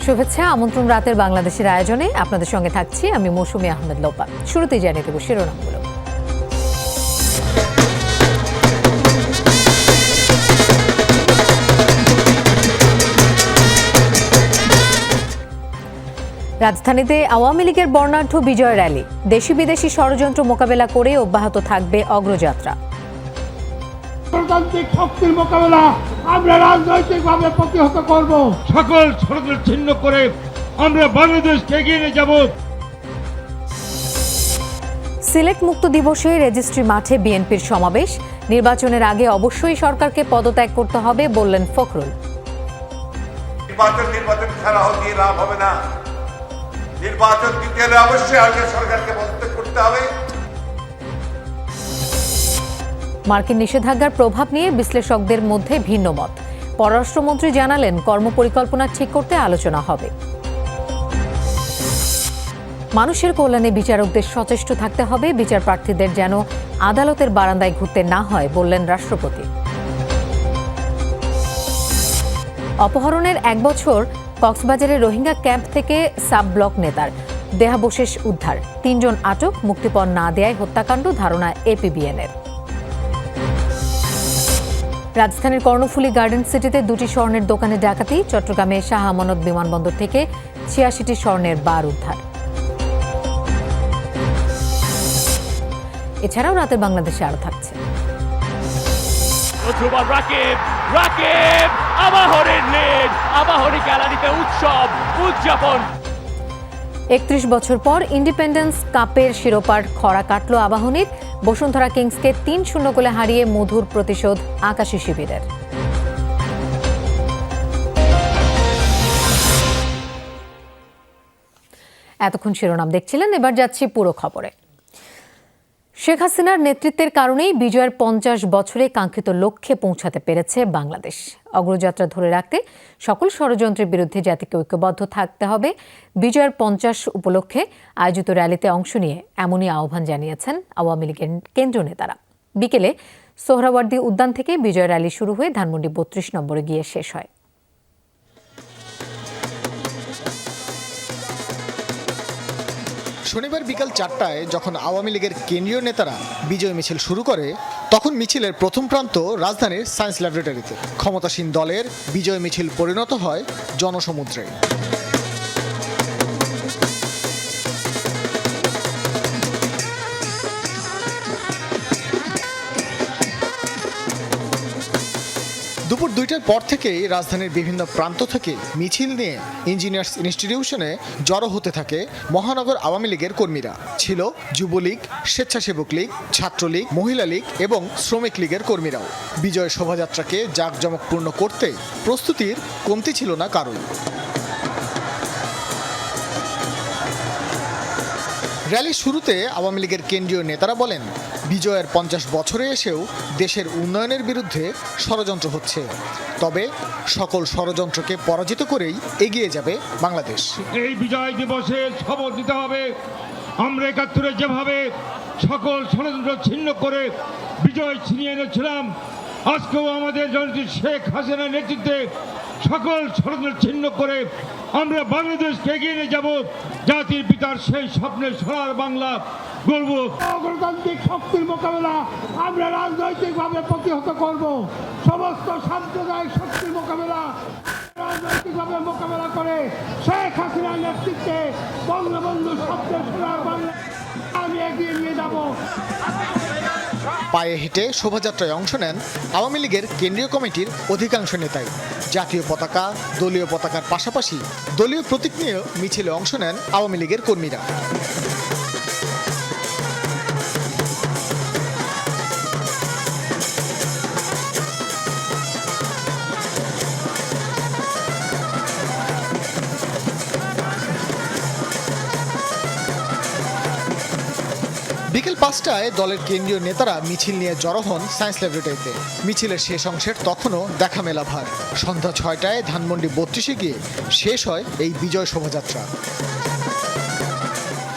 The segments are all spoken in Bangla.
শুভেচ্ছা আমন্ত্রণ রাতের বাংলাদেশের আয়োজনে আপনাদের সঙ্গে থাকছি আমি মৌসুমী আহমেদ লোপা। শুরুতেই জানিয়ে দেব শিরোনামগুলো। রাজধানীতে আওয়ামী লীগের বর্ণাঢ্য বিজয় র্যালি, দেশি বিদেশি ষড়যন্ত্র মোকাবেলা করে অব্যাহত থাকবে অগ্রযাত্রা। গণতান্ত্রিক শক্তির মোকাবেলা আমরা রাজনৈতিকভাবে প্রতিহত করব। সকল ষড়যন্ত্র ছিন্ন করে আমরা বাংলাদেশকে এগিয়ে নিয়ে যাব। সিলেট মুক্ত দিবসে রেজিস্ট্রি মাঠে বিএনপির সমাবেশ, নির্বাচনের আগে অবশ্যই সরকারকে পদত্যাগ করতে হবে বললেন ফখরুল। নির্বাচন ছাড়া দিয়ে লাভ হবে না, নির্বাচন দিতে হলে অবশ্যই আগে সরকারকে পদত্যাগ করতে হবে। মার্কিন নিষেধাজ্ঞার প্রভাব নিয়ে বিশ্লেষকদের মধ্যে ভিন্ন মত। পররাষ্ট্রমন্ত্রী জানালেন কর্মপরিকল্পনা ঠিক করতে আলোচনা হবে। মানুষের কল্যাণে বিচারকদের সচেষ্ট থাকতে হবে, বিচার প্রার্থীদের যেন আদালতের বারান্দায় ঘুরতে না হয় বললেন রাষ্ট্রপতি। অপহরণের 1 বছর, কক্সবাজারের রোহিঙ্গা ক্যাম্প থেকে সাব ব্লক নেতার দেহাবশেষ উদ্ধার, 3 জন আটক, মুক্তিপণ না দেয়ায় হত্যাকাণ্ড ধারণা এপিবিএনের। রাজধানীর কর্ণফুলী গার্ডেন সিটিতে 2টি স্বর্ণের দোকানে ডাকাতি, চট্টগ্রামে শাহ আমানত বিমানবন্দর থেকে 86টি স্বর্ণের বার উদ্ধার। এছাড়াও রাতে বাংলাদেশে আরো থাকছে। উদযাপন 31 বছর পর ইন্ডিপেন্ডেন্স কাপের শিরোপার খরা কাটল আবাহনীর, বসুন্ধরা কিংসকে 3-0 গোলে হারিয়ে মধুর প্রতিশোধ আকাশী শিবিরের। এতক্ষণ শিরোনাম দেখছিলেন, এবার যাচ্ছি পুরো খবরে। শেখ হাসিনার নেতৃত্বের কারণেই বিজয়ের 50 বছরে কাঙ্ক্ষিত লক্ষ্যে পৌঁছাতে পেরেছে বাংলাদেশ। অগ্রযাত্রা ধরে রাখতে সকল ষড়যন্ত্রের বিরুদ্ধে জাতিকে ঐক্যবদ্ধ থাকতে হবে। বিজয়ের 50 উপলক্ষে আয়োজিত র্যালিতে অংশ নিয়ে এমনই আহ্বান জানিয়েছেন আওয়ামী লীগের কেন্দ্রীয় নেতারা। বিকেলে সোহরাওয়ার্দী উদ্যান থেকে বিজয় র্যালি শুরু হয়ে ধানমন্ডি 32 নম্বরে গিয়ে শেষ হয়। শনিবার বিকাল 4টায় যখন আওয়ামী লীগের কেন্দ্রীয় নেতারা বিজয় মিছিল শুরু করে, তখন মিছিলের প্রথম প্রান্ত রাজধানীর সায়েন্স ল্যাবরেটরিতে। ক্ষমতাসীন দলের বিজয় মিছিল পরিণত হয় জনসমুদ্রে। দুপুর 2টার পর থেকেই রাজধানীর বিভিন্ন প্রান্ত থেকে মিছিল নিয়ে ইঞ্জিনিয়ার্স ইনস্টিটিউশনে জড়ো হতে থাকে মহানগর আওয়ামী লীগের কর্মীরা। ছিল যুবলীগ, স্বেচ্ছাসেবক লীগ, ছাত্রলীগ, মহিলা লীগ এবং শ্রমিক লীগের কর্মীরাও। বিজয় শোভাযাত্রাকে জাঁকজমকপূর্ণ করতে প্রস্তুতির কমতি ছিল না কারোই। র্যালির শুরুতে আওয়ামী লীগের কেন্দ্রীয় নেতারা বলেন, বিজয়ের 50 বছরে এসেও দেশের উন্নয়নের বিরুদ্ধে ষড়যন্ত্র হচ্ছে, তবে সকল ষড়যন্ত্রকে পরাজিত করেই এগিয়ে যাবে বাংলাদেশ। এই বিজয় দিবসে খবর দিতে হবে, আমরা 71-এ যেভাবে সকল ষড়যন্ত্র ছিন্ন করে বিজয় ছিনিয়ে এনেছিলাম, আজকেও আমাদের জননেত্রী শেখ হাসিনার নেতৃত্বে সকল ষড়যন্ত্র ছিন্ন করে আমরা বাংলাদেশকে এগিয়ে নিয়ে যাব। জাতির পিতার সেই স্বপ্নের সোনার বাংলা গর্ব। গণতান্ত্রিক শক্তির মোকাবেলা আমরা রাজনৈতিকভাবে প্রতিহত করব। সমস্ত সাম্প্রদায়িক শক্তির মোকাবেলা রাজনৈতিকভাবে মোকাবেলা করে শেখ হাসিনার নেতৃত্বে বঙ্গবন্ধু স্বপ্নের সোনার বাংলা আমি এগিয়ে নিয়ে যাব। পায়ে হেঁটে শোভাযাত্রায় অংশ নেন আওয়ামী লীগের কেন্দ্রীয় কমিটির অধিকাংশ নেতাই। জাতীয় পতাকা, দলীয় পতাকার পাশাপাশি দলীয় প্রতীক নিয়ে মিছিলে অংশ নেন আওয়ামী লীগের কর্মীরা। বিকেল 5টায় দলের কেন্দ্রীয় নেতারা মিছিল নিয়ে জড়ো হন সায়েন্স ল্যাবরেটরিতে। মিছিলের শেষ অংশের তখনও দেখা মেলা ভার। সন্ধ্যা 6টায় ধানমন্ডি 32-এ গিয়ে শেষ হয় এই বিজয় শোভাযাত্রা।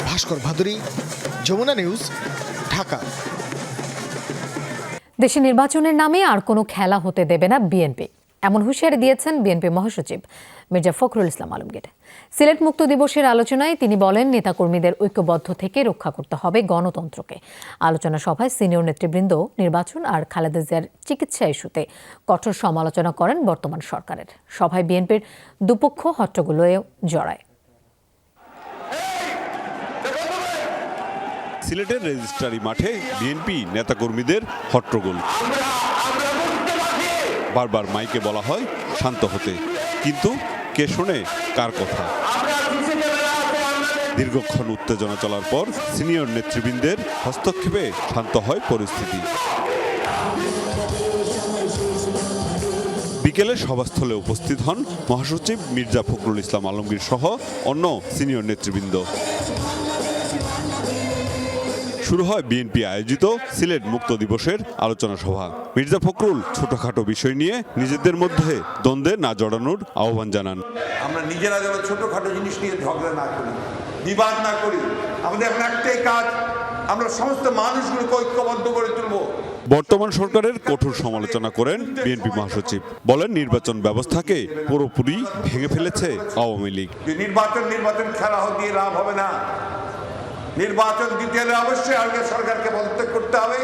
ভাস্কর ভাদুরী, যমুনা নিউজ, ঢাকা। দেশে নির্বাচনের নামে আর কোনো খেলা হতে দেবে না বিএনপি। এমন হুঁশিয়ারি দিয়েছেন বিএনপি মহাসচিব মির্জা ফখরুল ইসলাম আলমগীর। সিলেট মুক্ত দিবসের আলোচনায় তিনি বলেন, নেতাকর্মীদের ঐক্যবদ্ধ থেকে রক্ষা করতে হবে গণতন্ত্রকে। আলোচনা সভায় সিনিয়র নেতৃবৃন্দ নির্বাচন আর খালেদা জিয়ার চিকিৎসা ইস্যুতে কঠোর সমালোচনা করেন বর্তমান সরকারের। সভায় বিএনপির দুপক্ষ হট্টগোলে জড়ায়। সিলেটের রেজিস্ট্রারি মাঠে বিএনপি নেতাকর্মীদের হট্টগোল। বারবার মাইকে বলা হয় শান্ত হতে, কিন্তু কে শোনে কার কথা? দীর্ঘক্ষণ উত্তেজনা চলার পর সিনিয়র নেতৃবৃন্দের হস্তক্ষেপে শান্ত হয় পরিস্থিতি। বিকেলে সভাস্থলে উপস্থিত হন মহাসচিব মির্জা ফখরুল ইসলাম আলমগীর সহ অন্য সিনিয়র নেতৃবৃন্দ। শুরু হয় বিএনপি আয়োজিত সিলেট মুক্ত দিবসের আলোচনা সভা। মির্জা ফখরুল ছোটখাটো বিষয় নিয়ে নিজেদের মধ্যে দ্বন্দ্বে না জড়ানোর আহ্বান জানান। আমরা নিজেরা যেন ছোটখাটো জিনিস নিয়ে ঝগড়া না করি, বিবাদ না করি। আমাদের এখন একটাই কাজ, আমরা সমস্ত মানুষগুলোকে ঐক্যবদ্ধ করে তুলব। বর্তমান সরকারের কঠোর সমালোচনা করেন বিএনপি মহাসচিব। বলেন, নির্বাচন ব্যবস্থাকে পুরোপুরি ভেঙে ফেলেছে আওয়ামী লীগ। নির্বাচন খেলা দিয়ে লাভ হবে না। নির্বাচন দিতে হলে অবশ্যই আগে সরকারকে পদত্যাগ করতে হবে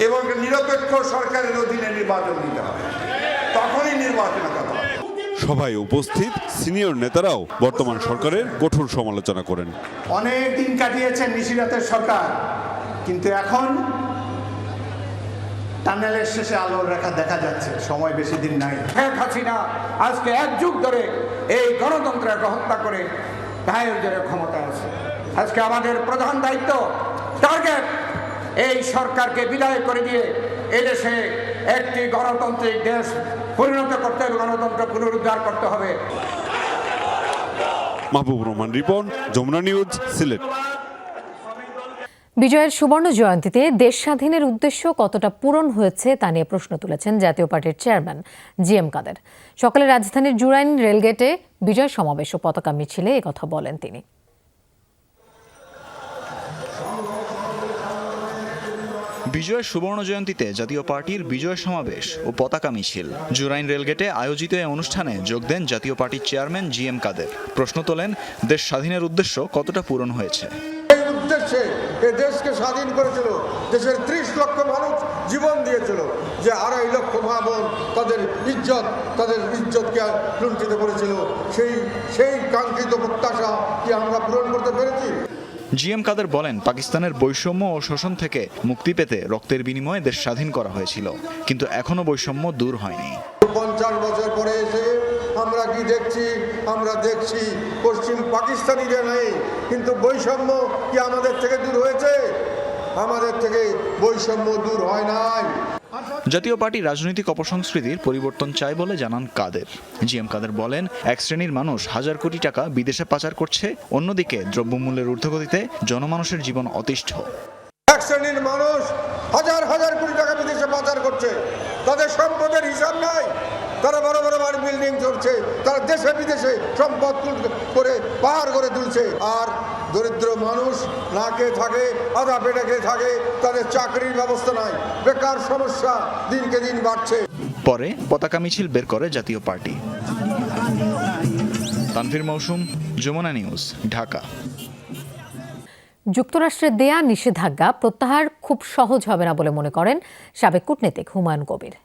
এবং নিরপেক্ষ সরকারের অধীনে নির্বাচন দিতে হবে, তখনই নির্বাচনের কথা হবে। সভায় উপস্থিত সিনিয়র নেতারাও বর্তমান সরকারের কঠোর সমালোচনা করেন। অনেক দিন কাটিয়েছেন নিশিরাতের সরকার, কিন্তু এখন টানেলের শেষে আলোর রেখা দেখা যাচ্ছে। সময় বেশি দিন নাই। শেখ হাসিনা আজকে এক যুগ ধরে এই গণতন্ত্রের হত্যা করে গায়ের জোরে ক্ষমতায় আছে। আজকে আমাদের প্রধান দায়িত্ব, টার্গেট, এই সরকারকে বিদায় করে দিয়ে এদেশে একটি গণতান্ত্রিক দেশ পরিণত করতে হবে, গণতন্ত্র পুনরুদ্ধার করতে হবে। মাহবুবুর রহমান রিপন, যমুনা নিউজ, সিলেট। বিজয়ের সুবর্ণ জয়ন্তীতে দেশ স্বাধীনের উদ্দেশ্য কতটা পূরণ হয়েছে তা নিয়ে প্রশ্ন তুলেছেন জাতীয় পার্টির চেয়ারম্যান জিএম কাদের। সকালে রাজধানীর জুরাইন রেলগেটে বিজয় সমাবেশ ও পতাকা মিছিলে একথা বলেন তিনি। বিজয়ের সুবর্ণ জয়ন্তীতে জাতীয় পার্টির বিজয় সমাবেশ ও পতাকা মিছিল। জুরাইন রেলগেটে আয়োজিত এই অনুষ্ঠানে যোগ দেন জাতীয় পার্টির চেয়ারম্যান জিএম কাদের। প্রশ্ন তোলেন, দেশ স্বাধীনের উদ্দেশ্য কতটা পূরণ হয়েছে। এই উদ্দেশ্যে এই দেশকে স্বাধীন করেছিল, দেশের 30 লক্ষ মানুষ জীবন দিয়েছিল, যে 2.5 লক্ষ মা বোন তাদের ইজ্জতকে লুণ্ঠিত করেছিল। সেই কাঙ্ক্ষিত প্রত্যাশা কি আমরা পূরণ করতে পেরেছি? জিএম কাদের বলেন, পাকিস্তানের বৈষম্য ও শোষণ থেকে মুক্তি পেতে রক্তের বিনিময়ে দেশ স্বাধীন করা হয়েছিল, কিন্তু এখনো বৈষম্য দূর হয়নি। 50 বছর পরে এসে আমরা কি দেখছি? আমরা দেখছি পশ্চিম পাকিস্তানিদের নেই, কিন্তু বৈষম্য কি আমাদের থেকে দূর হয়েছে? আমাদের থেকে বৈষম্য দূর হয় নাই। জাতীয় পার্টি রাজনৈতিক অপসংস্কৃতির পরিবর্তন চায় বলে জানান কাদের। জিএম কাদের বলেন, এক শ্রেণীর মানুষ হাজার কোটি টাকা বিদেশে পাচার করছে, অন্যদিকে দ্রব্যমূল্যের ঊর্ধ্বগতিতে জনমানুষের জীবন অতিষ্ঠ। এক শ্রেণীর মানুষ হাজার কোটি টাকা বিদেশে পাচার করছে, তাদের সম্পদের হিসাব নাই। তারা বড় বড় বাড়ি বিল্ডিং করছে, তারা দেশে বিদেশে সম্পদ করে পাহাড় করে তুলছে। আর দরিদ্র মানুষ না খেয়ে থাকে, আধা পেটে খেয়ে থাকে, তাদের চাকরির ব্যবস্থা নাই, বেকার সমস্যা দিনকে দিন বাড়ছে। পরে পতাকা মিছিল বের করে জাতীয় পার্টি। তানভীর মৌসুম, যমুনা নিউজ, ঢাকা। যুক্তরাষ্ট্রের দেয়া নিষেধাজ্ঞা প্রত্যাহার খুব সহজ হবে না বলে মনে করেন সাবেক কূটনীতিক হুমায়ুন কবির।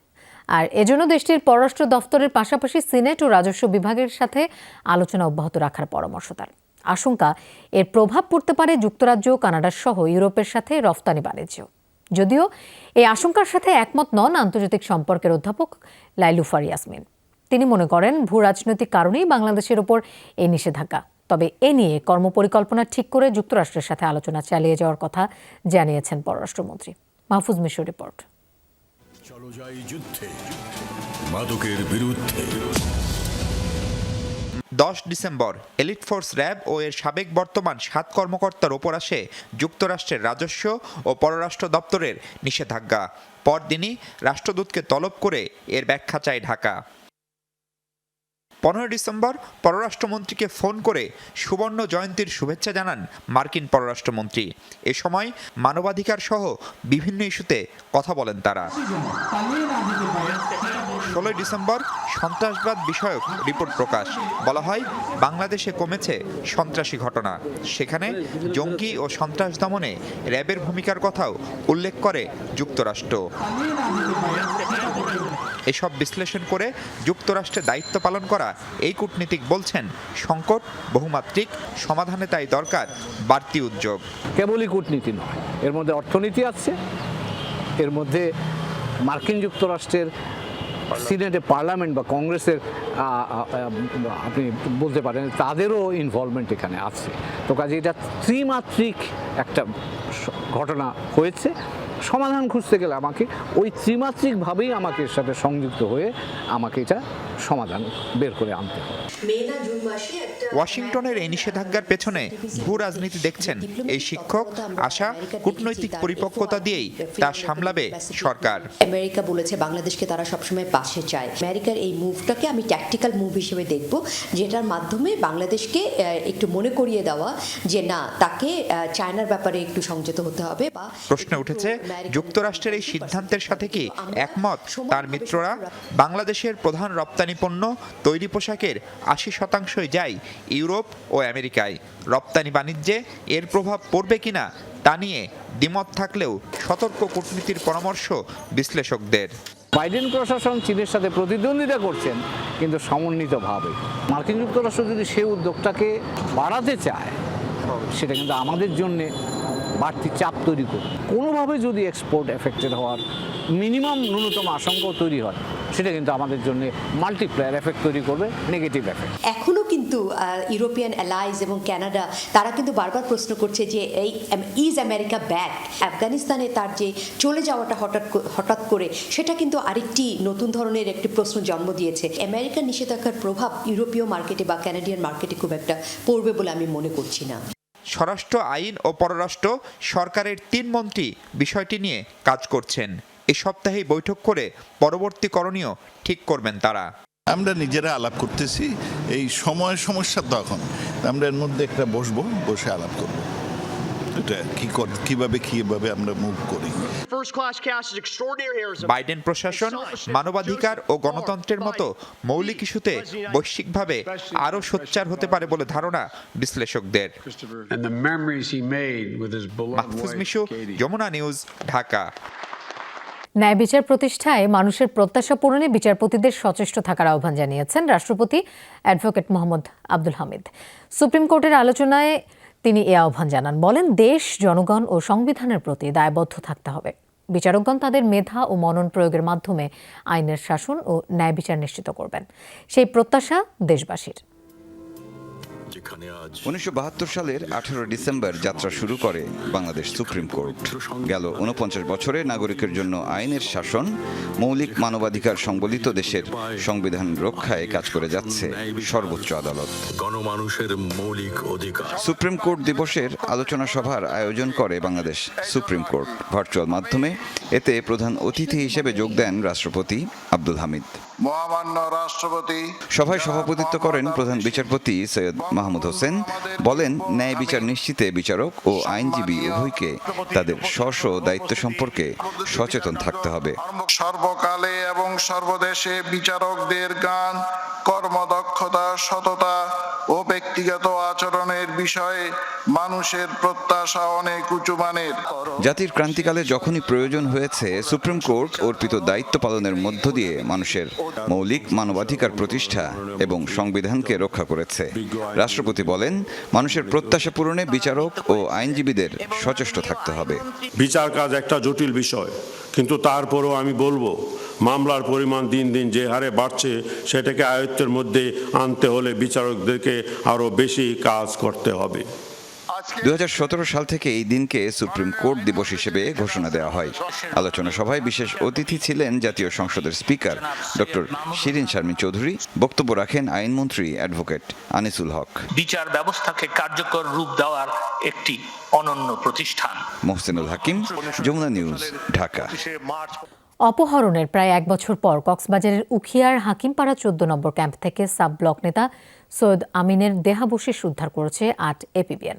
আর এজন্য দেশটির পররাষ্ট্র দফতরের পাশাপাশি সিনেট ও রাজস্ব বিভাগের সাথে আলোচনা অব্যাহত রাখার পরামর্শ তার। আশঙ্কা, এর প্রভাব পড়তে পারে যুক্তরাজ্য, কানাডা সহ ইউরোপের সাথে রফতানি বাণিজ্য। যদিও এই আশঙ্কার সাথে একমত নন আন্তর্জাতিক সম্পর্কের অধ্যাপক লাইলুফার ইয়াসমিন। তিনি মনে করেন ভূ রাজনৈতিক কারণেই বাংলাদেশের ওপর এই নিষেধাজ্ঞা। তবে এ নিয়ে কর্মপরিকল্পনা ঠিক করে যুক্তরাষ্ট্রের সাথে আলোচনা চালিয়ে যাওয়ার কথা জানিয়েছেন পররাষ্ট্রমন্ত্রী। মাহফুজ মিশুর রিপোর্ট। চলো যাই যুদ্ধে, মাদকের বিরুদ্ধে। 10 ডিসেম্বর এলিট ফোর্স র্যাব ও এর সাবেক বর্তমান 7 কর্মকর্তার ওপর আসে যুক্তরাষ্ট্রের রাজস্ব ও পররাষ্ট্র দপ্তরের নিষেধাজ্ঞা। পরদিনই রাষ্ট্রদূতকে তলব করে এর ব্যাখ্যা চায় ঢাকা। 15 ডিসেম্বর পররাষ্ট্রমন্ত্রীকে ফোন করে সুবর্ণ জয়ন্তীর শুভেচ্ছা জানান মার্কিন পররাষ্ট্রমন্ত্রী। এ সময় মানবাধিকার সহ বিভিন্ন ইস্যুতে কথা বলেন তারা। 16 ডিসেম্বর সন্ত্রাসবাদ বিষয়ক রিপোর্ট প্রকাশ। বলা হয় বাংলাদেশে কমেছে সন্ত্রাসী ঘটনা, সেখানে জঙ্গি ও সন্ত্রাস দমনে র্যাবের ভূমিকার কথাও উল্লেখ করে যুক্তরাষ্ট্র। এসব বিশ্লেষণ করে যুক্তরাষ্ট্রে দায়িত্ব পালন করা এই কূটনীতিক বলছেন, সংকট বহুমাত্রিক, সমাধানে তাই দরকার বাড়তি উদ্যোগ। কেবলই কূটনীতি নয়, এর মধ্যে অর্থনীতি আছে, এর মধ্যে মার্কিন যুক্তরাষ্ট্রের সিনেটে, পার্লামেন্ট বা কংগ্রেসের আপনি বলতে পারেন তাদেরও ইনভলভমেন্ট এখানে আছে। তো কাজে এটা ত্রিমাত্রিক একটা ঘটনা হয়েছে। সমাধান খুঁজতে গেলে আমাকে ওই ত্রিমাত্রিকভাবেই আমাকে এর সাথে সংযুক্ত হয়ে আমাকে এটা সমাধান বের করে আনতে হবে। ওয়াশিংটনের এই নিষেধাজ্ঞার পেছনে ভূ রাজনীতি দেখছেন এই শিক্ষক। আশা কূটনৈতিক পরিপক্কতা দিয়েই তা সামলাবে সরকার। আমেরিকা বলেছে বাংলাদেশকে তারা সবসময় পাশে চায়। আমেরিকার এই মুভটাকে আমি ট্যাকটিক্যাল মুভ হিসেবে দেখব, যেটার মাধ্যমে বাংলাদেশকে একটু মনে করিয়ে দেওয়া যে না, তাকে চায়নার ব্যাপারে একটু সংযত হতে হবে। প্রশ্ন উঠেছে, যুক্তরাষ্ট্রের এই সিদ্ধান্তের সাথে কি একমত তার মিত্ররা? বাংলাদেশের প্রধান রপ্তানি পণ্য তৈরি পোশাকের 80% যায় ইউরোপ ও আমেরিকায়। রপ্তানি বাণিজ্যে এর প্রভাব পড়বে কিনা তা নিয়ে দ্বিমত থাকলেও সতর্ক কূটনীতির পরামর্শ বিশ্লেষকদের। বাইডেন প্রশাসন চীনের সাথে প্রতিদ্বন্দ্বিতা করছেন, কিন্তু সমন্বিতভাবে। মার্কিন যুক্তরাষ্ট্র যদি সেই উদ্যোগটাকে বাড়াতে চায়, সেটা কিন্তু আমাদের জন্য বাড়তি চাপ তৈরি করবে। কোনোভাবে যদি এক্সপোর্ট এফেক্টেড হওয়ার মিনিমাম ন্যূনতম আশঙ্কা তৈরি হয়, সেটা কিন্তু আমাদের জন্য মাল্টিপ্লায়ার এফেক্ট তৈরি করবে, নেগেটিভ এফেক্ট। এখনও কিন্তু ইউরোপিয়ান অ্যালাইজ এবং কানাডা তারা কিন্তু বারবার প্রশ্ন করছে যে এই ইজ আমেরিকা ব্যাক? আফগানিস্তানে তার যে চলে যাওয়াটা হঠাৎ করে, সেটা কিন্তু আরেকটি নতুন ধরনের একটি প্রশ্ন জন্ম দিয়েছে। আমেরিকার নিষেধাজ্ঞার প্রভাব ইউরোপীয় মার্কেটে বা কানাডিয়ান মার্কেটে খুব একটা পড়বে বলে আমি মনে করছি না। স্বরাষ্ট্র, আইন ও পররাষ্ট্র সরকারের 3 মন্ত্রী বিষয়টি নিয়ে কাজ করছেন। এ সপ্তাহেই বৈঠক করে পরবর্তী করণীয় ঠিক করবেন তারা। আমরা নিজেরা আলাপ করতেছি, এই সমস্যা তো এখন আমরা এর মধ্যে একটা বসে আলাপ করবো, এটা কিভাবে আমরা মুভ করি। বাইডেন প্রশাসন মানবাধিকার ও গণতন্ত্রের মতো মৌলিক ইস্যুতে বৈশ্বিকভাবে আরও সোচ্চার হতে পারে বলে ধারণা বিশ্লেষকদের। মাহফুজ মিশু, যমুনা নিউজ, ঢাকা। ন্যায় বিচার প্রতিষ্ঠায় মানুষের প্রত্যাশা পূরণে বিচারপতিদের সচেষ্ট থাকার আহ্বান জানিয়েছেন রাষ্ট্রপতি অ্যাডভোকেট মোহাম্মদ আব্দুল হামিদ। সুপ্রিম কোর্টের আলোচনায় তিনি এ আহ্বান জানান। বলেন, দেশ, জনগণ ও সংবিধানের প্রতি দায়বদ্ধ থাকতে হবে। বিচারকগণ তাদের মেধা ও মনন প্রয়োগের মাধ্যমে আইনের শাসন ও ন্যায় বিচার নিশ্চিত করবেন, সেই প্রত্যাশা দেশবাসীর। 1972 সালের 18 ডিসেম্বর যাত্রা শুরু করে বাংলাদেশ সুপ্রিম কোর্ট। গেল 49 বছরে নাগরিকের জন্য আইনের শাসন, মৌলিক মানবাধিকার সংবলিত দেশের সংবিধান রক্ষায় কাজ করে যাচ্ছে সর্বোচ্চ আদালত। গণমানুষের মৌলিক অধিকার। সুপ্রিম কোর্ট দিবসের আলোচনা সভার আয়োজন করে বাংলাদেশ সুপ্রিম কোর্ট ভার্চুয়াল মাধ্যমে। এতে প্রধান অতিথি হিসেবে যোগ দেন রাষ্ট্রপতি আব্দুল হামিদ। মহামান্য রাষ্ট্রপতি সভায় সভাপতিত্ব করেন প্রধান বিচারপতি সৈয়দ মাহমুদ হোসেন। বলেন, ন্যায় বিচার নিশ্চিতে বিচারক ও আইনজীবী উভয়কে তাদের স্ব দায়িত্ব সম্পর্কে সচেতন থাকতে হবে। সর্বকালে এবং সর্বদেশে বিচারকদের জ্ঞান, কর্মদক্ষতা, সততা ও ব্যক্তিগত আচরণের বিষয়ে মানুষের প্রত্যাশা অনেক উঁচুমানের। জাতির ক্রান্তিকালে যখনই প্রয়োজন হয়েছে, সুপ্রিম কোর্ট অর্পিত দায়িত্ব পালনের মধ্য দিয়ে মানুষের মৌলিক মানবাধিকার প্রতিষ্ঠা এবং সংবিধানকে রক্ষা করেছে। রাষ্ট্রপতি বলেন, মানুষের প্রত্যাশা পূরণে বিচারক ও আইনজীবীদের সচেষ্ট থাকতে হবে। বিচার কাজ একটা জটিল বিষয়, কিন্তু তারপরেও আমি বলবো, মামলার পরিমাণ দিন দিন যে হারে বাড়ছে, সেটাকে আয়ত্তের মধ্যে আনতে হলে বিচারকদেরকে আরও বেশি কাজ করতে হবে। 2017 সাল থেকে এই দিনকে সুপ্রিম কোর্ট দিবস হিসেবে ঘোষণা দেওয়া হয়। আলোচনা সভায় বিশেষ অতিথি ছিলেন জাতীয় সংসদের স্পিকার ডক্টর শিরিন শারমিন চৌধুরী। বক্তব্য রাখেন আইনমন্ত্রী অ্যাডভোকেট আনিসুল হক। বিচার ব্যবস্থাকে কার্যকর রূপ দেওয়ার একটি অনন্য প্রতিষ্ঠান। মোহসিনুল হাকিম, যমুনা নিউজ, ঢাকা। অপহরণের প্রায় 1 বছর পর কক্সবাজারের উখিয়ার হাকিমপাড়া 14 নম্বর ক্যাম্প থেকে সাব ব্লক নেতা সৈয়দ আমিনের দেহাবশেষ উদ্ধার করেছে 8 এপিবিএন।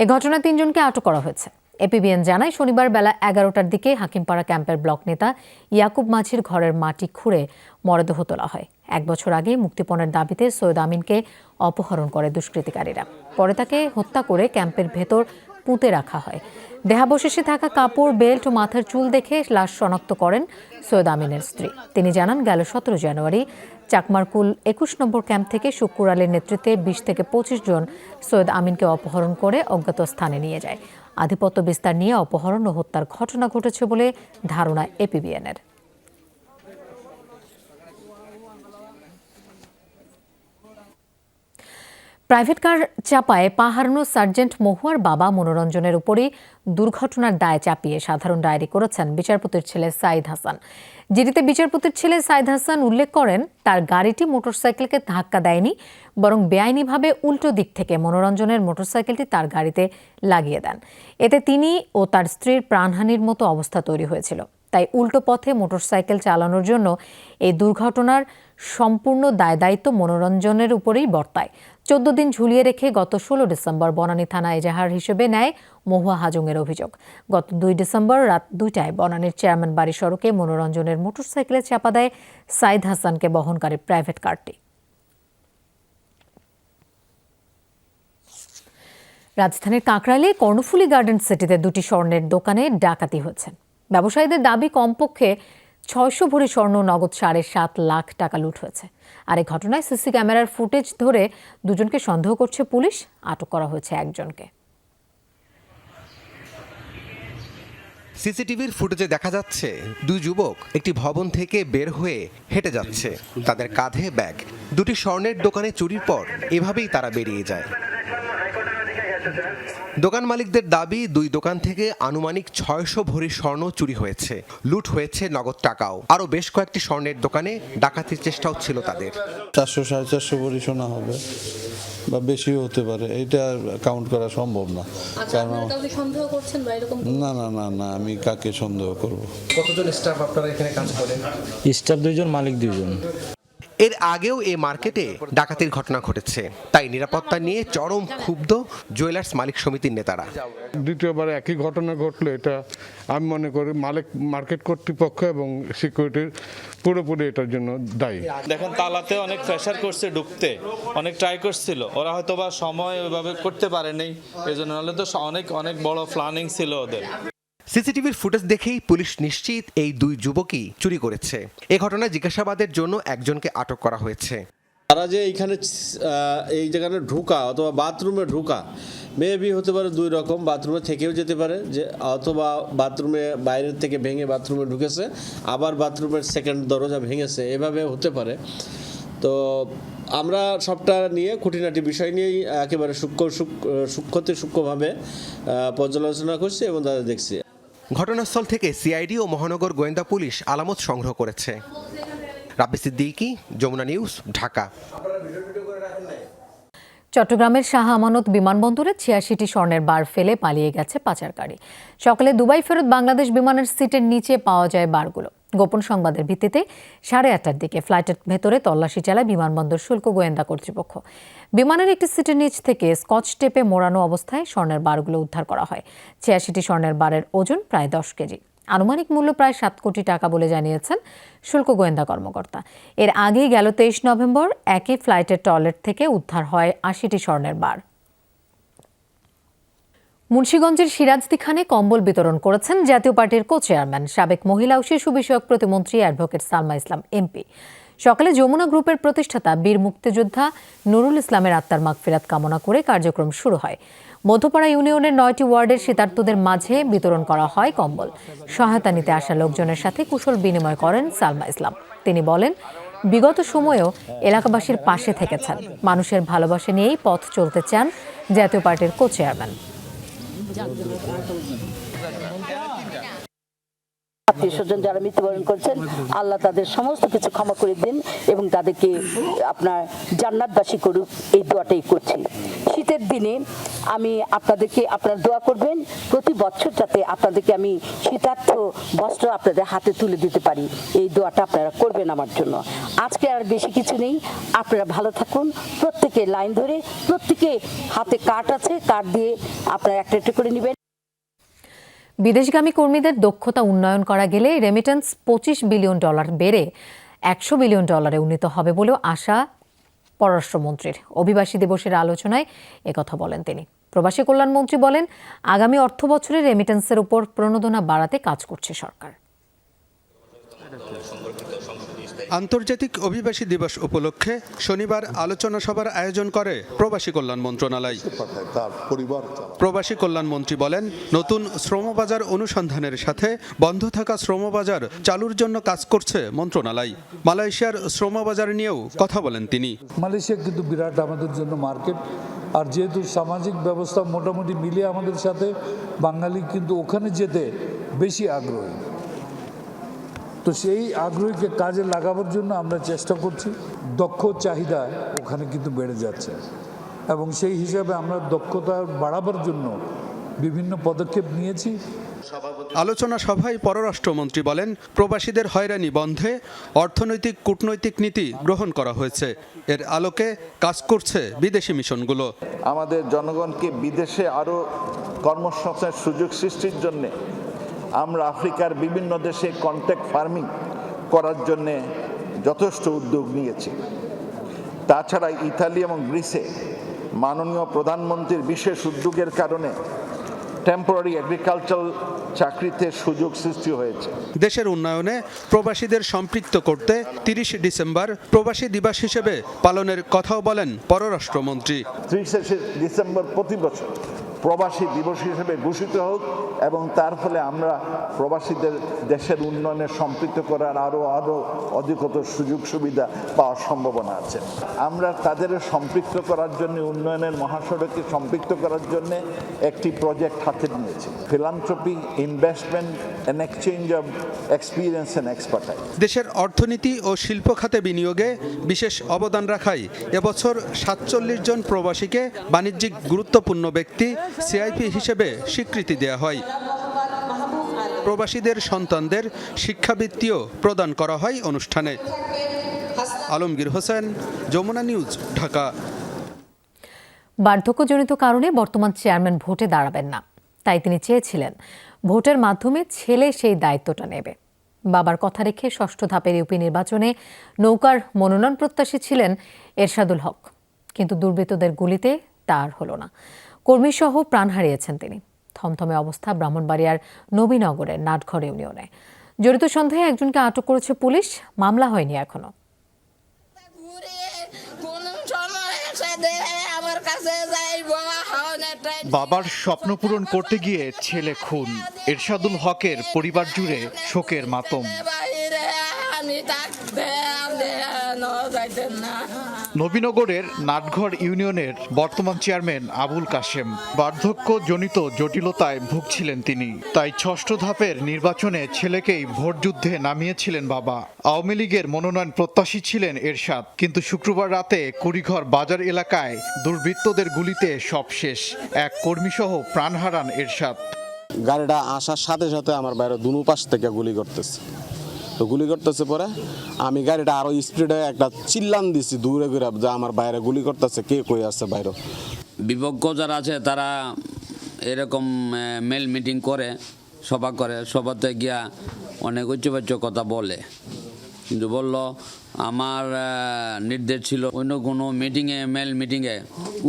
এ ঘটনায় 3 জনকে আটক করা হয়েছে। এপিবিএন জানায়, শনিবার বেলা 11টার দিকে হাকিমপাড়া ক্যাম্পের ব্লক নেতা ইয়াকুব মাঝির ঘরের মাটি খুঁড়ে মরদেহ তোলা হয়। 1 বছর আগে মুক্তিপণের দাবিতে সৈয়দ আমিনকে অপহরণ করে দুষ্কৃতিকারীরা। পরে তাকে হত্যা করে ক্যাম্পের ভেতর পুঁতে রাখা হয়। দেহাবশেষে থাকা কাপড়, বেল্ট ও মাথার চুল দেখে লাশ শনাক্ত করেন সৈয়দ আমিনের স্ত্রী। তিনি জানান, গেল 17 জানুয়ারি চাকমারকুল 21 নম্বর ক্যাম্প থেকে শুক্কুর আলীর নেতৃত্বে 20 থেকে 25 জন সৈয়দ আমিনকে অপহরণ করে অজ্ঞাত স্থানে নিয়ে যায়। আধিপত্য বিস্তার নিয়ে অপহরণ ও হত্যার ঘটনা ঘটেছে বলে ধারণা এপিবিএনের। প্রাইভেট কার চাপায় পা হারানো সার্জেন্ট মহুয়ার বাবা মনোরঞ্জনের উপরই দুর্ঘটনার দায় চাপিয়ে সাধারণ ডায়েরি করেছেন বিচারপতির ছেলে সাইদ হাসান। জিডিতে বিচারপতির ছেলে সাইদ হাসান উল্লেখ করেন, তার গাড়িটি মোটরসাইকেলকে ধাক্কা দেয়নি, বরং বেআইনিভাবে উল্টো দিক থেকে মনোরঞ্জনের মোটরসাইকেলটি তার গাড়িতে লাগিয়ে দেন। এতে তিনি ও তার স্ত্রীর প্রাণহানির মতো অবস্থা তৈরি হয়েছিল। তাই উল্টো পথে মোটরসাইকেল চালানোর জন্য এই দুর্ঘটনার সম্পূর্ণ দায়-দায়িত্ব মনোরঞ্জনের উপরেই বর্তায়। 14 দিন ঝুলিয়ে রেখে গত 16 ডিসেম্বর বনানী থানা এজাহার হিসেবে নেয় মহুয়া হাজংয়ের অভিযোগ। গত 2 ডিসেম্বর রাত 2টায় বনানীর চেয়ারম্যান বাড়ি সড়কে মনোরঞ্জনের মোটরসাইকেলে চাপা দেয় সাইদ হাসানকে বহনকারী প্রাইভেট কারটি। রাজধানীর কাকরাইলে কর্ণফুলী গার্ডেন সিটিতে 2টি স্বর্ণের দোকানে ডাকাতি হয়েছে। ব্যবসায়ীদের দাবি, কমপক্ষে 600 ভরি স্বর্ণ, নগদ 7.5 লাখ টাকা লুট হয়েছে। আর এই ঘটনায় সিসি ক্যামেরার ফুটেজ ধরে 2 জনকে সন্দেহ করছে পুলিশ। আটক করা হয়েছে 1 জনকে। সিসিটিভির ফুটেজে দেখা যাচ্ছে 2 যুবক একটি ভবন থেকে বের হয়ে হেঁটে যাচ্ছে। তাদের কাঁধে ব্যাগ। 2টি স্বর্ণের দোকানে চুরির পর এভাবেই তারা বেরিয়ে যায়। দোকান মালিকদের দাবি, 2 দোকান থেকে আনুমানিক 600 ভরি স্বর্ণ চুরি হয়েছে। লুট হয়েছে নগদ টাকাও। আরও বেশ কয়েকটি স্বর্ণের দোকানে ডাকাতির চেষ্টাও ছিল তাদের। 400-450 ভরি সোনা হবে বা বেশিও হতে পারে, এটা কাউন্ট করা সম্ভব না। কারণ না, আমি কাকে সন্দেহ করব। কতজন স্টাফ আপনারা এখানে কাজ করেন? স্টাফ 2 জন, মালিক 2 জন। এর আগেও এই মার্কেটে ডাকাতির ঘটনা ঘটেছে। তাই নিরাপত্তা নিয়ে চরম ক্ষুব্ধ জুয়েলার্স মালিক সমিতির নেতারা। দ্বিতীয়বার একই ঘটনা ঘটলো, এটা আমি মনে করি মার্কেট কর্তৃপক্ষ এবং সিকিউরিটির পুরোপুরি এটার জন্য দায়ী। দেখেন, তালাতে অনেক প্রেশার করছে, ঢুকতে অনেক ট্রাই করছিল, ওরা হয়তো বা সময় ওইভাবে করতে পারেনি, এই জন্য হলে তো অনেক বড় প্ল্যানিং ছিল ওদের। সিসিটিভির ফুটেজ দেখেই পুলিশ নিশ্চিত এই 2 যুবকই চুরি করেছে। এ ঘটনায় জিজ্ঞাসাবাদের জন্য 1 জনকে আটক করা হয়েছে। তারা যে এইখানে এই জায়গায় ঢুকা অথবা বাথরুমে ঢুকা মেবি হতে পারে 2 রকম। বাথরুমে থেকেও যেতে পারে, যে অথবা বাথরুমে বাইরের থেকে ভেঙে বাথরুমে ঢুকেছে, আবার বাথরুমের সেকেন্ড দরজা ভেঙেছে, এভাবে হতে পারে। তো আমরা সবটা নিয়ে খুঁটিনাটি বিষয় নিয়েই একেবারে সূক্ষ্মভাবে পর্যালোচনা করছি এবং তাদের দেখছি। ঘটনাস্থল থেকে সিআইডি ও মহানগর গোয়েন্দা পুলিশ আলামত সংগ্রহ করেছে। রাব্বি সিদ্দিকী, যমুনা নিউজ, ঢাকা। চট্টগ্রামের শাহ আমানত বিমানবন্দরে 86টি স্বর্ণের বার ফেলে পালিয়ে গেছে পাচারকারী। সকালে দুবাই ফেরত বাংলাদেশ বিমানের সিটের নিচে পাওয়া যায় বারগুলো। গোপন সংবাদের ভিত্তিতে 8:30টার দিকে ফ্লাইটের ভেতরে তল্লাশি চালায় বিমানবন্দর শুল্ক গোয়েন্দা কর্তৃপক্ষ। বিমানের একটি সিটের নিচ থেকে স্কচ টেপে মোড়ানো অবস্থায় স্বর্ণের বারগুলো উদ্ধার করা হয়। 86টি স্বর্ণের বারের ওজন প্রায় 10 কেজি। আনুমানিক মূল্য প্রায় 7 কোটি টাকা বলে জানিয়েছেন শুল্ক গোয়েন্দা কর্মকর্তা। এর আগেই গেল 23 নভেম্বর একই ফ্লাইটের টয়লেট থেকে উদ্ধার হয় 80টি স্বর্ণের বার। মুন্সিগঞ্জের সিরাজদিখানে কম্বল বিতরণ করেছেন জাতীয় পার্টির কো-চেয়ারম্যান, সাবেক মহিলা ও শিশু বিষয়ক প্রতিমন্ত্রী অ্যাডভোকেট সালমা ইসলাম এমপি। সকালে যমুনা গ্রুপের প্রতিষ্ঠাতা বীর মুক্তিযোদ্ধা নুরুল ইসলামের আত্মার মাগফিরাত কামনা করে কার্যক্রম শুরু হয়। মধ্যপাড়া ইউনিয়নের 9টি ওয়ার্ডের শীতার্তদের মাঝে বিতরণ করা হয় কম্বল। সহায়তা নিতে আসা লোকজনের সাথে কুশল বিনিময় করেন সালমা ইসলাম। তিনি বলেন, বিগত সময়েও এলাকাবাসীর পাশে থেকেছেন। মানুষের ভালোবাসা নিয়েই পথ চলতে চান জাতীয় পার্টির কো-চেয়ারম্যান। আত্মীয় স্বজন যারা মৃত্যুবরণ করছেন, আল্লাহ তাদের সমস্ত কিছু ক্ষমা করে দিন এবং তাদেরকে আপনার জান্নাতবাসী করুক, এই দোয়াটাই করছি। শীতের দিনে আমি আপনাদেরকে আপনারা দোয়া করবেন প্রতি বছর যাতে আপনাদেরকে আমি শীতার্থ বস্ত্র আপনাদের হাতে তুলে দিতে পারি, এই দোয়াটা আপনারা করবেন আমার জন্য। আজকে আর বেশি কিছু নেই, আপনারা ভালো থাকুন। প্রত্যেকে লাইন ধরে, প্রত্যেকে হাতে কার্ড আছে, কার্ড দিয়ে আপনারা একটা একটা করে নেবেন। বিদেশগামী কর্মীদের দক্ষতা উন্নয়ন করা গেলে রেমিটেন্স $25 বিলিয়ন বেড়ে $100 বিলিয়ন উন্নীত হবে বলেও আশা পররাষ্ট্রমন্ত্রীর। অভিবাসী দিবসের আলোচনায় একথা বলেন তিনি। প্রবাসী কল্যাণমন্ত্রী বলেন, আগামী অর্থ বছরে রেমিটেন্সের উপর প্রণোদনা বাড়াতে কাজ করছে সরকার। আন্তর্জাতিক অভিবাসী দিবস উপলক্ষে শনিবার আলোচনা সভার আয়োজন করে প্রবাসী কল্যাণ মন্ত্রণালয়। প্রবাসী কল্যাণমন্ত্রী বলেন, নতুন শ্রমবাজার অনুসন্ধানের সাথে বন্ধ থাকা শ্রমবাজার চালুর জন্য কাজ করছে মন্ত্রণালয়। মালয়েশিয়ার শ্রমবাজার নিয়েও কথা বলেন তিনি। মালয়েশিয়া কিন্তু বিরাট আমাদের জন্য মার্কেট, আর যেহেতু সামাজিক ব্যবস্থা মোটামুটি মিলিয়ে আমাদের সাথে, বাঙালি কিন্তু ওখানে যেতে বেশি আগ্রহী। তো সেই আগ্রহীকে কাজে লাগাবার জন্য আমরা চেষ্টা করছি। দক্ষ চাহিদা ওখানে কিন্তু বেড়ে যাচ্ছে এবং সেই হিসাবে আমরা দক্ষতা বাড়াবার জন্য বিভিন্ন পদক্ষেপ নিয়েছি। আলোচনা সভায় পররাষ্ট্রমন্ত্রী বলেন, প্রবাসীদের হয়রানি বন্ধে অর্থনৈতিক কূটনৈতিক নীতি গ্রহণ করা হয়েছে। এর আলোকে কাজ করছে বিদেশি মিশনগুলো। আমাদের জনগণকে বিদেশে আরও কর্মসংস্থানের সুযোগ সৃষ্টির জন্য আমরা আফ্রিকার বিভিন্ন দেশে কন্ট্রাক্ট ফার্মিং করার জন্যে যথেষ্ট উদ্যোগ নিয়েছি। তাছাড়া ইতালি এবং গ্রিসে মাননীয় প্রধানমন্ত্রীর বিশেষ উদ্যোগের কারণে টেম্পোরারি এগ্রিকালচারাল চাকরিতে সুযোগ সৃষ্টি হয়েছে। দেশের উন্নয়নে প্রবাসীদের সম্পৃক্ত করতে 30 ডিসেম্বর প্রবাসী দিবস হিসেবে পালনের কথাও বলেন পররাষ্ট্রমন্ত্রী। 30 ডিসেম্বর প্রতি বছর প্রবাসী দিবস হিসেবে ঘোষিত হোক এবং তার ফলে আমরা প্রবাসীদের দেশের উন্নয়নে সম্পৃক্ত করার আরও অধিকতর সুযোগ সুবিধা পাওয়ার সম্ভাবনা আছে। আমরা তাদের সম্পৃক্ত করার জন্য, উন্নয়নের মহাসড়কে সম্পৃক্ত করার জন্য একটি প্রজেক্ট হাতে নিয়েছি, philanthropy, investment and exchange of experience and expertise. দেশের অর্থনীতি ও শিল্প খাতে বিনিয়োগে বিশেষ অবদান রাখায় এবছর 47 জন প্রবাসীকে বাণিজ্যিক গুরুত্বপূর্ণ ব্যক্তি সিআইপি হিসেবে স্বীকৃতি দেওয়া হয়। প্রবাসীদের সন্তানদের শিক্ষাবৃত্তিও প্রদান করা হয় অনুষ্ঠানে। আলমগীর হোসেন, যমুনা নিউজ, ঢাকা। বার্ধক্যজনিত কারণে বর্তমান চেয়ারম্যান ভোটে দাঁড়াবেন না, তাই তিনি চেয়েছিলেন ভোটের মাধ্যমে ছেলে সেই দায়িত্বটা নেবে। বাবার কথা রেখে 6ষ্ঠ ধাপের ইউপি নির্বাচনে নৌকার মনোনয়ন প্রত্যাশী ছিলেন এরশাদুল হক, কিন্তু দুর্বৃত্তদের গুলিতে তার হলো না। কর্মীসহ প্রাণ হারিয়েছেন তিনি। থমথমে অবস্থা ব্রাহ্মণবাড়িয়ার নবীনগরের নাটঘর ইউনিয়নে। জড়িত সন্দেহে একজনকে আটক করেছে পুলিশ, মামলা হয়নি এখনো। বাবার স্বপ্ন পূরণ করতে গিয়ে ছেলে খুন, এরশাদুল হকের পরিবার জুড়ে শোকের মাতম। নবীনগরের নাটঘর ইউনিয়নের বর্তমান চেয়ারম্যান আবুল কাশেম বার্ধক্যজনিত জটিলতায় ভুগছিলেন তিনি, তাই 6ষ্ঠ ধাপের নির্বাচনে ছেলেকেই ভোটযুদ্ধে নামিয়েছিলেন বাবা। আওয়ামী লীগের মনোনয়ন প্রত্যাশী ছিলেন এরশাদ, কিন্তু শুক্রবার রাতে কুড়িঘর বাজার এলাকায় দুর্বৃত্তদের গুলিতে সব শেষ। এক কর্মীসহ প্রাণ হারান এরশাদ। গাড়িটা আসার সাথে সাথে আমার বাইরে দুনো পাশ থেকে গুলি করতেছে, তো গুলি করতেছে পরে আমি গাড়িটা আরো স্পিডে একটা চিল্লান দিছি দূরে ঘুরে, যে আমার বাইরে গুলি করতেছে, কে কই আছে বাইরে। বিপক্ষ যারা আছে তারা এরকম মেল মিটিং করে, সভা করে, সভাতে গিয়া অনেক উচ্চবাচ্য কথা বলে, কিন্তু বলল আমার নির্দেশ ছিল অন্য কোনো মিটিংয়ে, মেল মিটিংয়ে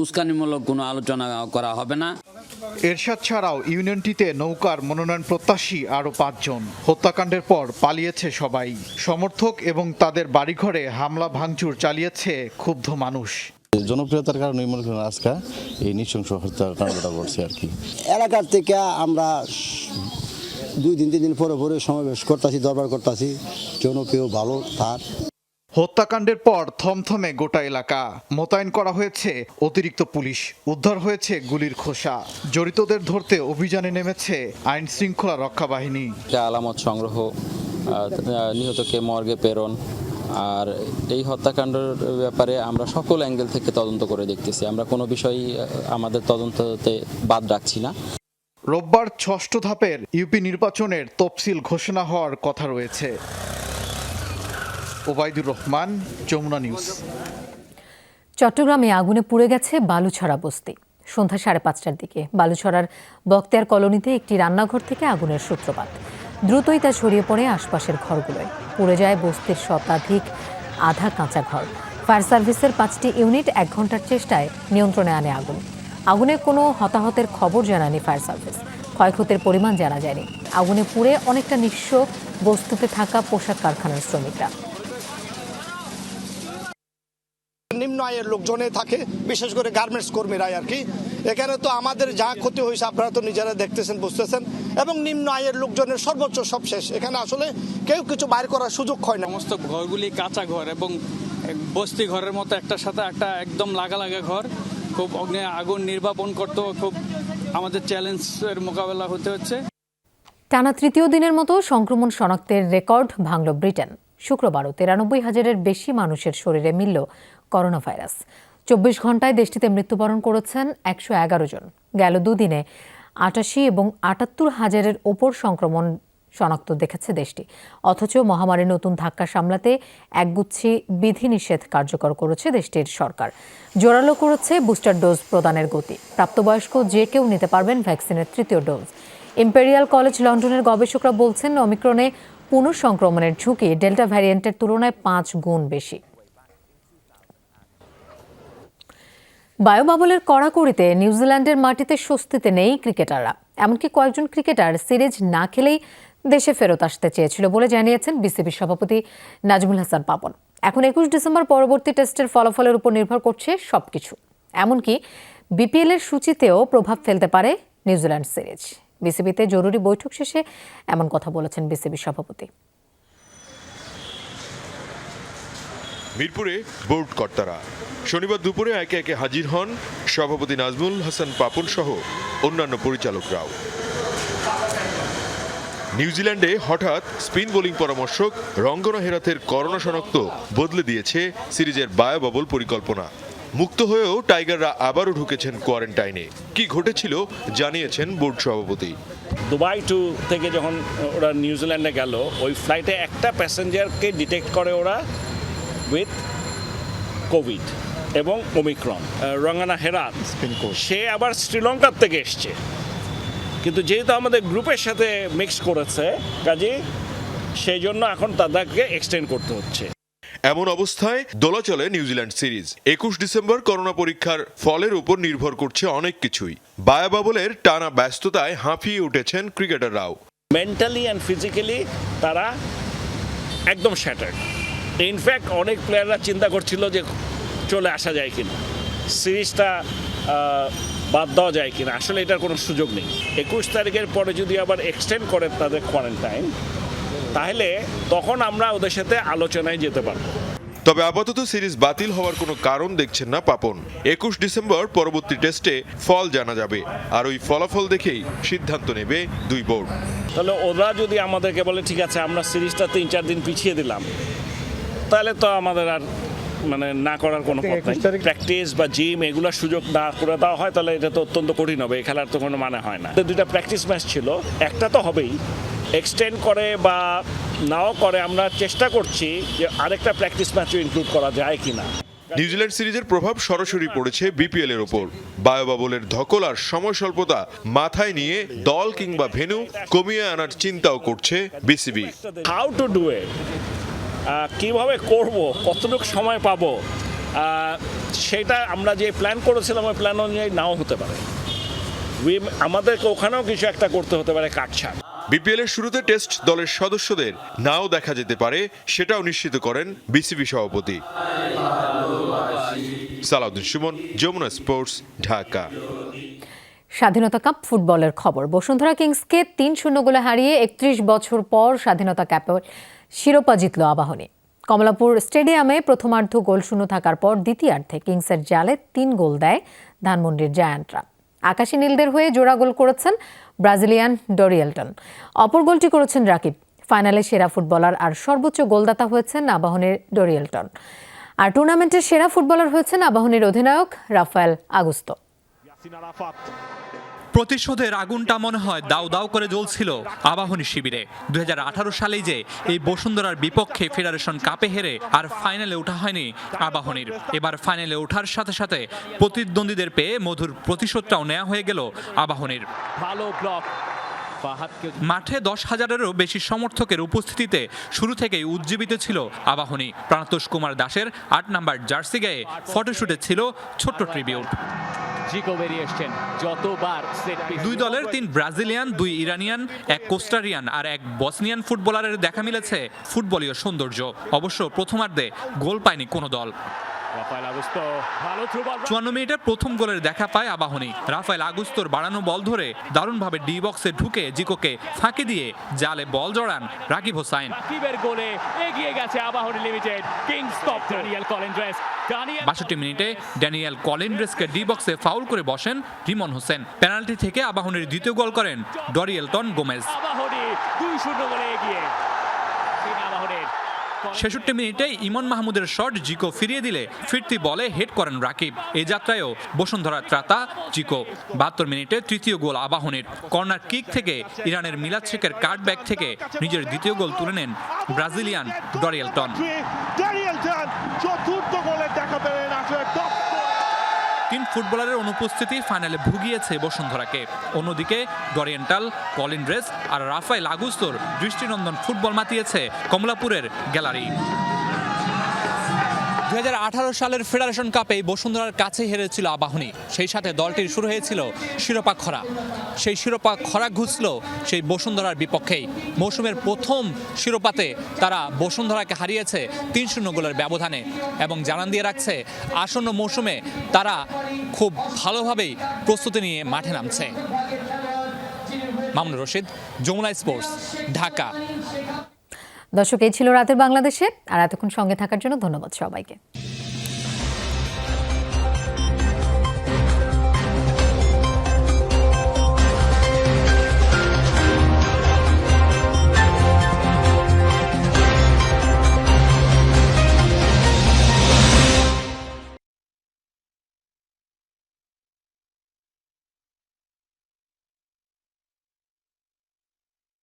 উস্কানিমূলক কোনো আলোচনা করা হবে না। এরশাদ ছাড়াও ইউনিয়নটিতে নৌকার মনোনয়ন প্রত্যাশী আরও 5 জন। হত্যাকাণ্ডের পর পালিয়েছে সবাই। সমর্থক এবং তাদের বাড়িঘরে হামলা ভাঙচুর চালিয়েছে ক্ষুব্ধ মানুষ। জনপ্রিয়তার কারণে মনে করেন আজকে এই নৃশংস হত্যাকাণ্ডটা ঘটছে আর কি। এলাকার থেকে আমরা 2 দিন 3 দিন পরে পরে সমাবেশ করতেছি, দরবার করতেছি, জনপ্রিয় ভালো তার। হত্যাকাণ্ডের পর থমথমে গোটা এলাকা। মোতায়েন করা হয়েছে অতিরিক্ত পুলিশ, উদ্ধার হয়েছে গুলির খোসা। জড়িতদের ধরতে অভিযানে নেমেছে আইন শৃঙ্খলা রক্ষা বাহিনী। আলামত সংগ্রহ, নিহতকে মর্গে প্রেরণ, আর এই হত্যাকাণ্ডের ব্যাপারে আমরা সকল অ্যাঙ্গেল থেকে তদন্ত করে দেখতেছি, আমরা কোনো বিষয়ই আমাদের তদন্ততে বাদ রাখছি না। রোববার ৬ষ্ঠ ধাপের ইউপি নির্বাচনের তফসিল ঘোষণা হওয়ার কথা রয়েছে। ওবায়দুর রহমান, যমুনা নিউজ। চট্টগ্রামে আগুনে পুড়ে গেছে বালুছড়া বস্তি। সন্ধ্যা 5:30টার দিকে বালুছড়ার বক্তিয়ার কলোনিতে একটি রান্নাঘর থেকে আগুনের সূত্রপাত। দ্রুতই তা ছড়িয়ে পড়ে আশপাশের ঘরগুলোয়। পুড়ে যায় বস্তির শতাধিক আধা কাঁচা ঘর। ফায়ার সার্ভিসের 5টি ইউনিট 1 ঘন্টার চেষ্টায় নিয়ন্ত্রণে আনে আগুন। আগুনে কোনো হতাহতের খবর জানায়নি ফায়ার সার্ভিস। ক্ষয়ক্ষতির পরিমাণ জানা যায়নি। আগুনে পুড়ে অনেকটা নিঃস্ব বস্তিতে থাকা পোশাক কারখানার শ্রমিকরা। নিম্ন আয়ের লোকজনে থাকে, বিশেষ করে গার্মেন্টস কর্মীরাই আর কি। এখানে তো আমাদের যা ক্ষতি হয়েছে আপনারা তো নিজেরা দেখতেছেন, বুঝতেছেন, এবং নিম্ন আয়ের লোকজনের সর্বোচ্চ সব শেষ। এখানে আসলে কেউ কিছু বাইর করার সুযোগ হয় না। সমস্ত ঘরগুলি কাঁচা ঘর এবং বস্তি ঘরের মতো একটার সাথে একটা একদম লাগা ঘর। খুব আগুন নির্বাপন করতেও খুব আমাদের চ্যালেঞ্জের মোকাবেলা হতে হচ্ছে। টানা তৃতীয় দিনের মতো সংক্রমণ শনাক্তের রেকর্ড ভাঙল ব্রিটেন। শুক্রবারও 93,000-এর বেশি মানুষের শরীরে মিলল করোনা ভাইরাস। 24 ঘন্টায় দেশটিতে মৃত্যুবরণ করেছেন 111 জন। গেল দুদিনে 88 এবং 78,000-এর ওপর সংক্রমণ শনাক্ত দেখেছে দেশটি। অথচ মহামারীর নতুন ধাক্কা সামলাতে একগুচ্ছি বিধিনিষেধ কার্যকর করেছে দেশটির সরকার। জোরালো করেছে বুস্টার ডোজ প্রদানের গতি। প্রাপ্তবয়স্ক যে কেউ নিতে পারবেন ভ্যাকসিনের 3য় ডোজ। ইম্পেরিয়াল কলেজ লন্ডনের গবেষকরা বলছেন, অমিক্রনে পুনঃসংক্রমণের ঝুঁকি ডেল্টা ভ্যারিয়েন্টের তুলনায় 5 গুণ বেশি। বায়ুবাবলের কড়াকড়িতে নিউজিল্যান্ডের মাটিতে স্বস্তিতে নেই ক্রিকেটাররা। এমনকি কয়েকজন ক্রিকেটার সিরিজ না খেলেই দেশে ফেরত আসতে চেয়েছিল বলে জানিয়েছেন বিসিবি সভাপতি নাজমুল হাসান পাপন। এখন 21 ডিসেম্বর পরবর্তী টেস্টের ফলাফলের উপর নির্ভর করছে সবকিছু। এমনকি বিপিএল-এর সূচিতেও প্রভাব ফেলতে পারে নিউজিল্যান্ড সিরিজ। বিসিবিতে জরুরি বৈঠক শেষে এমন কথা বলেছেন বিসিবি সভাপতি। মিরপুরে বোর্ড কর্তারা শনিবার দুপুরে একে একে হাজির হন সভাপতি নাজমুল হাসান পাপন সহ অন্যান্য পরিচালকরাও। নিউজিল্যান্ডে হঠাৎ স্পিন বোলিং পরামর্শক রঙ্গনা হেরাথের করোনা শনাক্ত বদলে দিয়েছে সিরিজের বায়োবাবল পরিকল্পনা। মুক্ত হয়েও টাইগাররা আবারও ঢুকেছেন কোয়ারেন্টাইনে। কি ঘটেছিল জানিয়েছেন বোর্ড সভাপতি। দুবাই থেকে যখন ওরা নিউজিল্যান্ডে গেল, ওই ফ্লাইটে একটা প্যাসেঞ্জারকে ডিটেক্ট করে ওরা উইথ কোভিড এবং ওমিক্রন। রঙ্গনা হেরাথ সে আবার শ্রীলঙ্কার থেকে এসছে, কিন্তু যেহেতু আমাদের গ্রুপের সাথে মিক্স করেছে, কাজে সেই জন্য এখন তাদেরকে এক্সটেন্ড করতে হচ্ছে। এমন অবস্থায় দোলাচলে নিউজিল্যান্ড সিরিজ। 21 ডিসেম্বর করোনা পরীক্ষার ফলের উপর নির্ভর করছে অনেক কিছুই। বায়োবাবলের টানা ব্যস্ততায় হাঁপিয়ে উঠেছেন ক্রিকেটাররাও। মেন্টালি অ্যান্ড ফিজিক্যালি তারা একদম শ্যাটার্ড। ইনফ্যাক্ট অনেক প্লেয়াররা চিন্তা করছিল যে চলে আসা যায় কিনা, সিরিজটা বাদ দেওয়া যায় কিনা। আসলে এটার কোনো সুযোগ নেই। 21 তারিখের পরে যদি আবার এক্সটেন্ড করে তাদের কোয়ারেন্টাইন, তাহলে তখন আমরা ওদের সাথে আলোচনায় যেতে পারবো। তবে আপাতত সিরিজ বাতিল হওয়ার কোনো কারণ দেখছেন না পাপন। 21 ডিসেম্বর পরবর্তী টেস্টে ফল জানা যাবে, আর ওই ফলাফল দেখেই সিদ্ধান্ত নেবে দুই বোর্ড। তাহলে ওরা যদি আমাদেরকে বলে ঠিক আছে আমরা সিরিজটা 3-4 দিন পিছিয়ে দিলাম, তাহলে তো আমাদের আর না করার কোনো পথ নেই। প্র্যাকটিস বা জিম এগুলোর সুযোগ না করে দেওয়া হয়, তাহলে এটা তো অত্যন্ত কঠিন হবে। এই খেলার তো কোনো মানে হয় না। 2টা প্র্যাকটিস ম্যাচ ছিল, একটা তো হবেই। এক্সটেন্ড করে বা নাও করে আমরা চেষ্টা করছি যে আরেকটা প্র্যাকটিস ম্যাচও ইনক্লুড করা যায় কিনা। নিউজিল্যান্ড সিরিজের প্রভাব সরাসরি পড়েছে বিপিএল এর ওপর। বায়োবাবলের ধকল আর সময় স্বল্পতা মাথায় নিয়ে দল কিংবা ভেন্যু কমিয়ে আনার চিন্তাও করছে BCB. How to do it, কিভাবে করব, কতটুকু সময় পাবো, সেটা আমরা যে প্ল্যান করেছিলাম ওই প্ল্যান অনুযায়ী নাও হতে পারে। আমাদেরকে ওখানেও কিছু একটা করতে হতে পারে কাটছাট। বিপিএল এর শুরুতে টেস্ট দলের সদস্যদের নাও দেখা যেতে পারে, সেটাও নিশ্চিত করেন বিসিবি সভাপতি। সালাউদ্দিন সুমন, যমুনা স্পোর্টস, ঢাকা। স্বাধীনতা কাপ ফুটবলের খবর। বসুন্ধরা কিংসকে 3-0 গোলে হারিয়ে 31 বছর পর স্বাধীনতা কাপের শিরোপা জিতল আবাহনী। কমলাপুর স্টেডিয়ামে প্রথমার্ধ গোলশূন্য থাকার পর দ্বিতীয়ার্ধে কিংসের জালে 3 গোল দেয় ধানমন্ডির জায়ান্টরা। আকাশী নীলদের হয়ে জোড়া গোল করেছেন ব্রাজিলিয়ান ডরিয়েলটন। অপর গোলটি করেছেন রাকিব। ফাইনালে সেরা ফুটবলার আর সর্বোচ্চ গোলদাতা হয়েছেন আবাহনীর ডরিয়েলটন। আর টুর্নামেন্টের সেরা ফুটবলার হয়েছেন আবাহনীর অধিনায়ক রাফায়েল আগুস্তো। প্রতিশোধের আগুনটা মনে হয় দাউ দাউ করে জ্বলছিল আবাহনী শিবিরে। 2018 সালেই যে এই বসুন্ধরার বিপক্ষে ফেডারেশন কাপে হেরে আর ফাইনালে ওঠা হয়নি আবাহনীর। এবার ফাইনালে ওঠার সাথে সাথে প্রতিদ্বন্দ্বীদের পেয়ে মধুর প্রতিশোধটাও নেওয়া হয়ে গেল আবাহনীর। ভালো ব্লক। মাঠে 10,000-এরও বেশি সমর্থকের উপস্থিতিতে শুরু থেকেই উজ্জীবিত ছিল আবাহনী। প্রাণতোষ কুমার দাসের 8 নাম্বার জার্সি গায়ে ফটোশুটে ছিল ছোট্ট ট্রিবিউট। দুই দলের 3 ব্রাজিলিয়ান, 2 ইরানিয়ান, 1 কোস্টারিয়ান আর 1 বসনিয়ান ফুটবলারের দেখা মিলেছে ফুটবলীয় সৌন্দর্য। অবশ্য প্রথমার্ধে গোল পায়নি কোনো দল। 54 মিনিটে প্রথম গোলের দেখা পায় আবাহনী। রাফায়েল আগুস্তোর বাড়ানো বল ধরে দারুণভাবে ডি বক্সে ঢুকে জিকোকে ফাঁকি দিয়ে জালে বল জড়ান রাকিব হোসাইন। 62 মিনিটে ড্যানিয়েল কলিন্ড্রেসকে ডি বক্সে ফাউল করে বসেন রিমন হোসেন। পেনাল্টি থেকে আবাহনীর দ্বিতীয় গোল করেন ডরিয়েলটন গোমেজ। 66 মিনিটে ইমন মাহমুদের শট জিকো ফিরিয়ে দিলে ফিরতি বলে হেড করেন রাকিব। এই যাত্রায়ও বসুন্ধরার ত্রাতা জিকো। 72 মিনিটে তৃতীয় গোল আবাহনীর। কর্নার কিক থেকে ইরানের মিলাদ শেখের কাটব্যাক থেকে নিজের দ্বিতীয় গোল তুলে নেন ব্রাজিলিয়ান ডরিয়েলটন। চতুর্থ গোলের দেখা পেলেন 3 ফুটবলারের অনুপস্থিতি ফাইনালে ভুগিয়েছে বসুন্ধরাকে। অন্যদিকে ডরিয়েন্টাল, কলিন্ড্রেস আর রাফায়েল আগুস্তোর দৃষ্টিনন্দন ফুটবল মাতিয়েছে কমলাপুরের গ্যালারি। 2018 সালের ফেডারেশন কাপে বসুন্ধরার কাছে হেরেছিল আবাহনী। সেই সাথে দলটির শুরু হয়েছিল শিরোপা খরা। সেই শিরোপা খরা ঘুচল সেই বসুন্ধরার বিপক্ষেই। মৌসুমের প্রথম শিরোপাতে তারা বসুন্ধরাকে হারিয়েছে 3-0 গোলের ব্যবধানে এবং জানান দিয়ে রাখছে আসন্ন মৌসুমে তারা খুব ভালোভাবেই প্রস্তুতি নিয়ে মাঠে নামছে। মামুনুর রশিদ, যমুনা স্পোর্টস, ঢাকা। দর্শক, এই ছিল রাতের বাংলাদেশে। আর এতক্ষণ সঙ্গে থাকার জন্য ধন্যবাদ সবাইকে।